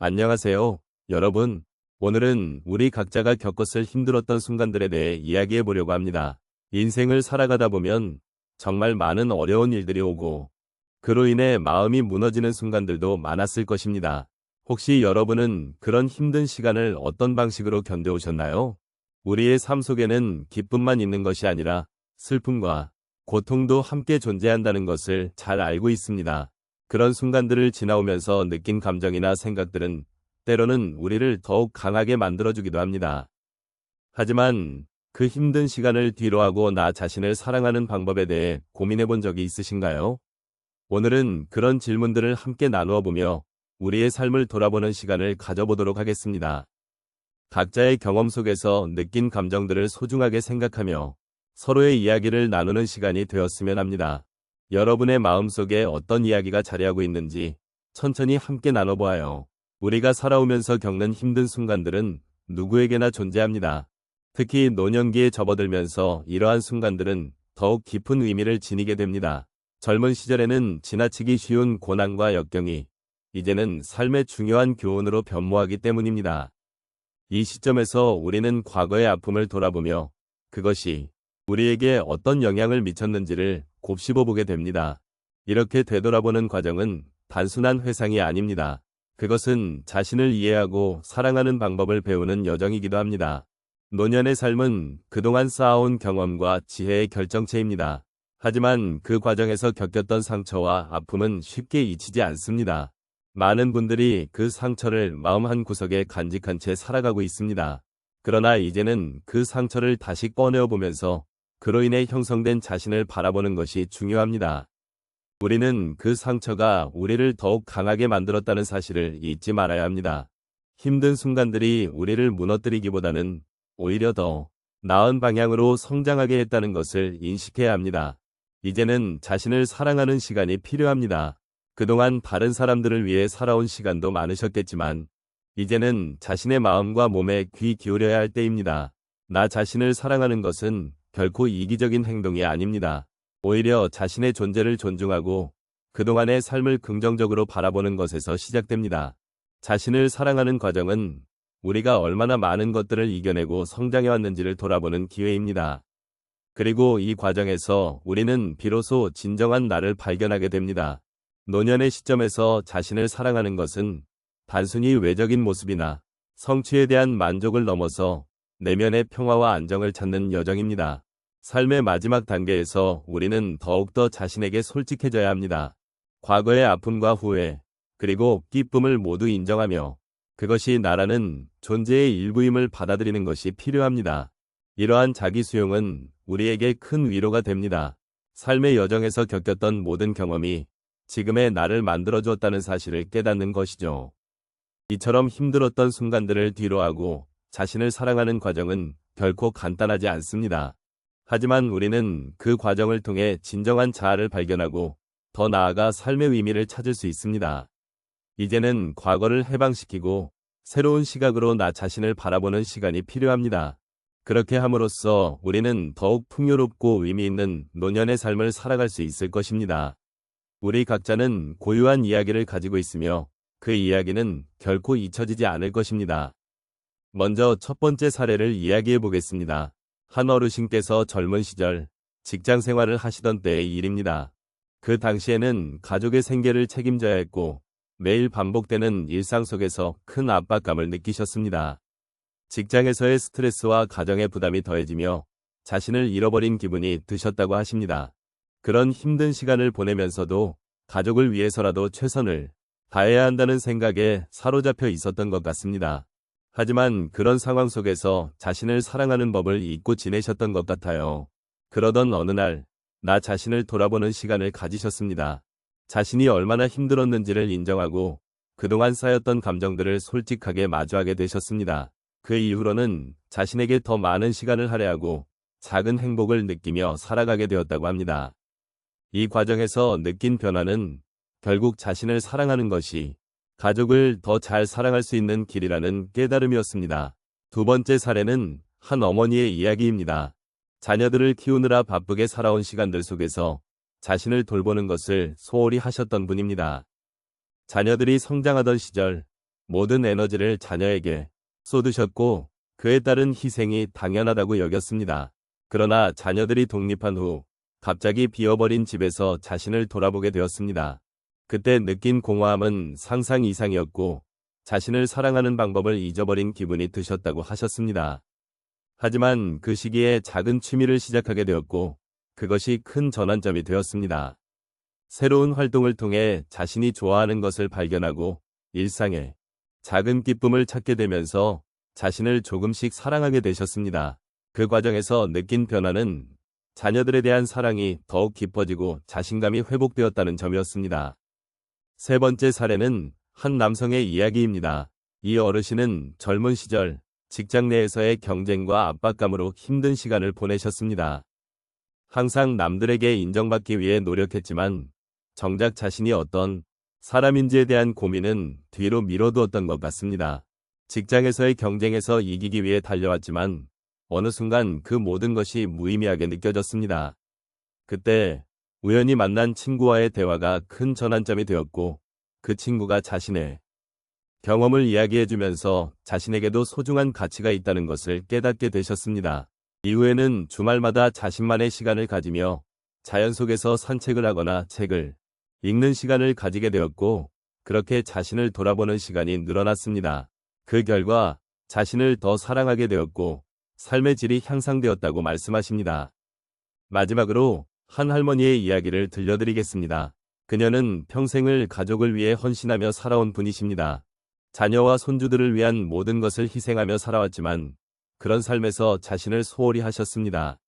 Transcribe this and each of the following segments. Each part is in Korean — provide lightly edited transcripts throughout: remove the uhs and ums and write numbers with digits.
안녕하세요, 여러분. 오늘은 우리 각자가 겪었을 힘들었던 순간들에 대해 이야기해 보려고 합니다. 인생을 살아가다 보면 정말 많은 어려운 일들이 오고 그로 인해 마음이 무너지는 순간들도 많았을 것입니다. 혹시 여러분은 그런 힘든 시간을 어떤 방식으로 견뎌오셨나요? 우리의 삶 속에는 기쁨만 있는 것이 아니라 슬픔과 고통도 함께 존재한다는 것을 잘 알고 있습니다. 그런 순간들을 지나오면서 느낀 감정이나 생각들은 때로는 우리를 더욱 강하게 만들어주기도 합니다. 하지만 그 힘든 시간을 뒤로하고 나 자신을 사랑하는 방법에 대해 고민해 본 적이 있으신가요? 오늘은 그런 질문들을 함께 나누어 보며 우리의 삶을 돌아보는 시간을 가져보도록 하겠습니다. 각자의 경험 속에서 느낀 감정들을 소중하게 생각하며 서로의 이야기를 나누는 시간이 되었으면 합니다. 여러분의 마음속에 어떤 이야기가 자리하고 있는지 천천히 함께 나눠보아요. 우리가 살아오면서 겪는 힘든 순간들은 누구에게나 존재합니다. 특히 노년기에 접어들면서 이러한 순간들은 더욱 깊은 의미를 지니게 됩니다. 젊은 시절에는 지나치기 쉬운 고난과 역경이 이제는 삶의 중요한 교훈으로 변모하기 때문입니다. 이 시점에서 우리는 과거의 아픔을 돌아보며 그것이 우리에게 어떤 영향을 미쳤는지를 곱씹어 보게 됩니다. 이렇게 되돌아보는 과정은 단순한 회상이 아닙니다. 그것은 자신을 이해하고 사랑하는 방법을 배우는 여정이기도 합니다. 노년의 삶은 그동안 쌓아온 경험과 지혜의 결정체입니다. 하지만 그 과정에서 겪었던 상처와 아픔은 쉽게 잊히지 않습니다. 많은 분들이 그 상처를 마음 한구석에 간직한 채 살아가고 있습니다. 그러나 이제는 그 상처를 다시 꺼내어 보면서 그로 인해 형성된 자신을 바라보는 것이 중요합니다. 우리는 그 상처가 우리를 더욱 강하게 만들었다는 사실을 잊지 말아야 합니다. 힘든 순간들이 우리를 무너뜨리기보다는 오히려 더 나은 방향으로 성장하게 했다는 것을 인식해야 합니다. 이제는 자신을 사랑하는 시간이 필요합니다. 그동안 다른 사람들을 위해 살아온 시간도 많으셨겠지만 이제는 자신의 마음과 몸에 귀 기울여야 할 때입니다. 나 자신을 사랑하는 것은 결코 이기적인 행동이 아닙니다. 오히려 자신의 존재를 존중하고 그동안의 삶을 긍정적으로 바라보는 것에서 시작됩니다. 자신을 사랑하는 과정은 우리가 얼마나 많은 것들을 이겨내고 성장해 왔는지를 돌아보는 기회입니다. 그리고 이 과정에서 우리는 비로소 진정한 나를 발견하게 됩니다. 노년의 시점에서 자신을 사랑하는 것은 단순히 외적인 모습이나 성취에 대한 만족을 넘어서 내면의 평화와 안정을 찾는 여정입니다. 삶의 마지막 단계에서 우리는 더욱더 자신에게 솔직해져야 합니다. 과거의 아픔과 후회, 그리고 기쁨을 모두 인정하며 그것이 나라는 존재의 일부임을 받아들이는 것이 필요합니다. 이러한 자기 수용은 우리에게 큰 위로가 됩니다. 삶의 여정에서 겪었던 모든 경험이 지금의 나를 만들어주었다는 사실을 깨닫는 것이죠. 이처럼 힘들었던 순간들을 뒤로하고 자신을 사랑하는 과정은 결코 간단하지 않습니다. 하지만 우리는 그 과정을 통해 진정한 자아를 발견하고 더 나아가 삶의 의미를 찾을 수 있습니다. 이제는 과거를 해방시키고 새로운 시각으로 나 자신을 바라보는 시간이 필요합니다. 그렇게 함으로써 우리는 더욱 풍요롭고 의미 있는 노년의 삶을 살아갈 수 있을 것입니다. 우리 각자는 고유한 이야기를 가지고 있으며 그 이야기는 결코 잊혀지지 않을 것입니다. 먼저 첫 번째 사례를 이야기해 보겠습니다. 한 어르신께서 젊은 시절 직장 생활을 하시던 때의 일입니다. 그 당시에는 가족의 생계를 책임져야 했고 매일 반복되는 일상 속에서 큰 압박감을 느끼셨습니다. 직장에서의 스트레스와 가정의 부담이 더해지며 자신을 잃어버린 기분이 드셨다고 하십니다. 그런 힘든 시간을 보내면서도 가족을 위해서라도 최선을 다해야 한다는 생각에 사로잡혀 있었던 것 같습니다. 하지만 그런 상황 속에서 자신을 사랑하는 법을 잊고 지내셨던 것 같아요. 그러던 어느 날, 나 자신을 돌아보는 시간을 가지셨습니다. 자신이 얼마나 힘들었는지를 인정하고 그동안 쌓였던 감정들을 솔직하게 마주하게 되셨습니다. 그 이후로는 자신에게 더 많은 시간을 할애하고 작은 행복을 느끼며 살아가게 되었다고 합니다. 이 과정에서 느낀 변화는 결국 자신을 사랑하는 것이 가족을 더 잘 사랑할 수 있는 길이라는 깨달음이었습니다. 두 번째 사례는 한 어머니의 이야기입니다. 자녀들을 키우느라 바쁘게 살아온 시간들 속에서 자신을 돌보는 것을 소홀히 하셨던 분입니다. 자녀들이 성장하던 시절 모든 에너지를 자녀에게 쏟으셨고 그에 따른 희생이 당연하다고 여겼습니다. 그러나 자녀들이 독립한 후 갑자기 비어버린 집에서 자신을 돌아보게 되었습니다. 그때 느낀 공허함은 상상 이상이었고 자신을 사랑하는 방법을 잊어버린 기분이 드셨다고 하셨습니다. 하지만 그 시기에 작은 취미를 시작하게 되었고 그것이 큰 전환점이 되었습니다. 새로운 활동을 통해 자신이 좋아하는 것을 발견하고 일상에 작은 기쁨을 찾게 되면서 자신을 조금씩 사랑하게 되셨습니다. 그 과정에서 느낀 변화는 자녀들에 대한 사랑이 더욱 깊어지고 자신감이 회복되었다는 점이었습니다. 세 번째 사례는 한 남성의 이야기입니다. 이 어르신은 젊은 시절 직장 내에서의 경쟁과 압박감으로 힘든 시간을 보내셨습니다. 항상 남들에게 인정받기 위해 노력했지만 정작 자신이 어떤 사람인지에 대한 고민은 뒤로 미뤄두었던 것 같습니다. 직장에서의 경쟁에서 이기기 위해 달려왔지만 어느 순간 그 모든 것이 무의미하게 느껴졌습니다. 그때 우연히 만난 친구와의 대화가 큰 전환점이 되었고 그 친구가 자신의 경험을 이야기해주면서 자신에게도 소중한 가치가 있다는 것을 깨닫게 되셨습니다. 이후에는 주말마다 자신만의 시간을 가지며 자연 속에서 산책을 하거나 책을 읽는 시간을 가지게 되었고 그렇게 자신을 돌아보는 시간이 늘어났습니다. 그 결과 자신을 더 사랑하게 되었고 삶의 질이 향상되었다고 말씀하십니다. 마지막으로 한 할머니의 이야기를 들려드리겠습니다. 그녀는 평생을 가족을 위해 헌신하며 살아온 분이십니다. 자녀와 손주들을 위한 모든 것을 희생하며 살아왔지만 그런 삶에서 자신을 소홀히 하셨습니다.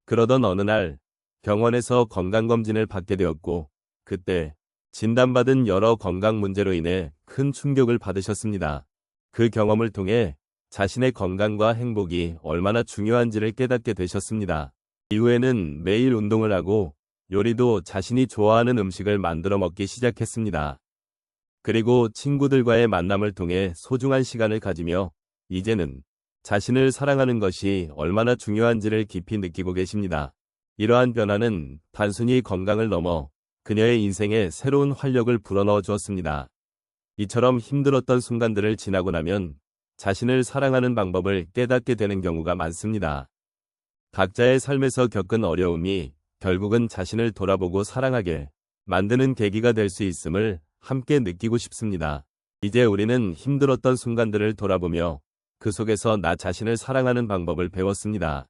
그러던 어느 날 병원에서 건강검진을 받게 되었고 그때 진단받은 여러 건강 문제로 인해 큰 충격을 받으셨습니다. 그 경험을 통해 자신의 건강과 행복이 얼마나 중요한지를 깨닫게 되셨습니다. 이후에는 매일 운동을 하고 요리도 자신이 좋아하는 음식을 만들어 먹기 시작했습니다. 그리고 친구들과의 만남을 통해 소중한 시간을 가지며 이제는 자신을 사랑하는 것이 얼마나 중요한지를 깊이 느끼고 계십니다. 이러한 변화는 단순히 건강을 넘어 그녀의 인생에 새로운 활력을 불어넣어 주었습니다. 이처럼 힘들었던 순간들을 지나고 나면 자신을 사랑하는 방법을 깨닫게 되는 경우가 많습니다. 각자의 삶에서 겪은 어려움이 결국은 자신을 돌아보고 사랑하게 만드는 계기가 될 수 있음을 함께 느끼고 싶습니다. 이제 우리는 힘들었던 순간들을 돌아보며 그 속에서 나 자신을 사랑하는 방법을 배웠습니다.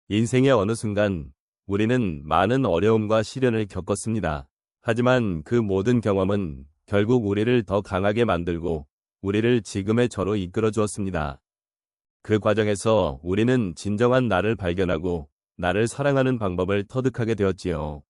인생의 어느 순간 우리는 많은 어려움과 시련을 겪었습니다. 하지만 그 모든 경험은 결국 우리를 더 강하게 만들고 우리를 지금의 저로 이끌어 주었습니다. 그 과정에서 우리는 진정한 나를 발견하고 나를 사랑하는 방법을 터득하게 되었지요.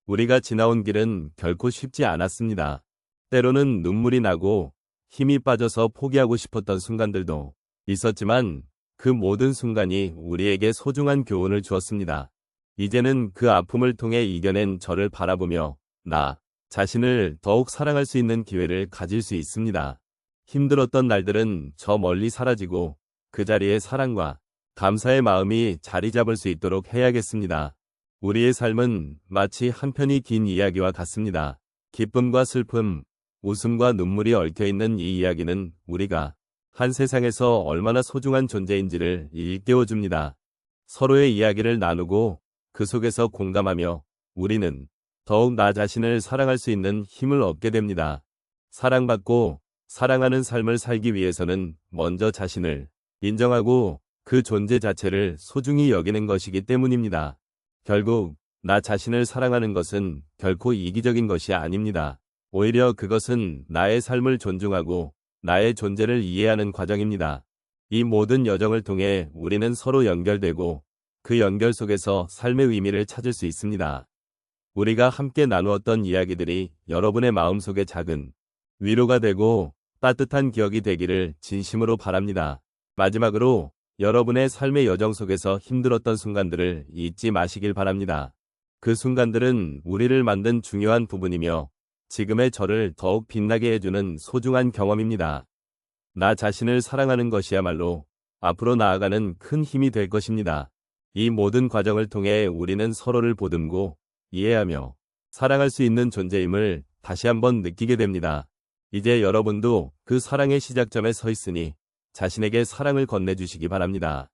우리가 지나온 길은 결코 쉽지 않았습니다. 때로는 눈물이 나고 힘이 빠져서 포기하고 싶었던 순간들도 있었지만 그 모든 순간이 우리에게 소중한 교훈을 주었습니다. 이제는 그 아픔을 통해 이겨낸 저를 바라보며 나 자신을 더욱 사랑할 수 있는 기회를 가질 수 있습니다. 힘들었던 날들은 저 멀리 사라지고 그 자리에 사랑과 감사의 마음이 자리 잡을 수 있도록 해야겠습니다. 우리의 삶은 마치 한 편이 긴 이야기와 같습니다. 기쁨과 슬픔, 웃음과 눈물이 얽혀있는 이 이야기는 우리가 한 세상에서 얼마나 소중한 존재인지를 일깨워줍니다. 서로의 이야기를 나누고 그 속에서 공감하며 우리는 더욱 나 자신을 사랑할 수 있는 힘을 얻게 됩니다. 사랑받고 사랑하는 삶을 살기 위해서는 먼저 자신을 인정하고 그 존재 자체를 소중히 여기는 것이기 때문입니다. 결국 나 자신을 사랑하는 것은 결코 이기적인 것이 아닙니다. 오히려 그것은 나의 삶을 존중하고 나의 존재를 이해하는 과정입니다. 이 모든 여정을 통해 우리는 서로 연결되고 그 연결 속에서 삶의 의미를 찾을 수 있습니다. 우리가 함께 나누었던 이야기들이 여러분의 마음속에 작은 위로가 되고 따뜻한 기억이 되기를 진심으로 바랍니다. 마지막으로 여러분의 삶의 여정 속에서 힘들었던 순간들을 잊지 마시길 바랍니다. 그 순간들은 우리를 만든 중요한 부분이며 지금의 저를 더욱 빛나게 해주는 소중한 경험입니다. 나 자신을 사랑하는 것이야말로 앞으로 나아가는 큰 힘이 될 것입니다. 이 모든 과정을 통해 우리는 서로를 보듬고 이해하며 사랑할 수 있는 존재임을 다시 한번 느끼게 됩니다. 이제 여러분도 그 사랑의 시작점에 서 있으니 자신에게 사랑을 건네주시기 바랍니다.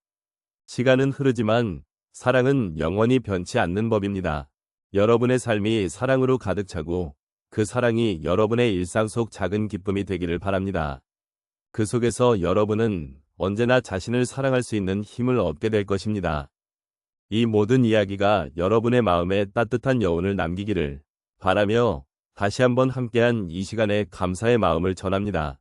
시간은 흐르지만 사랑은 영원히 변치 않는 법입니다. 여러분의 삶이 사랑으로 가득 차고 그 사랑이 여러분의 일상 속 작은 기쁨이 되기를 바랍니다. 그 속에서 여러분은 언제나 자신을 사랑할 수 있는 힘을 얻게 될 것입니다. 이 모든 이야기가 여러분의 마음에 따뜻한 여운을 남기기를 바라며 다시 한번 함께한 이 시간에 감사의 마음을 전합니다.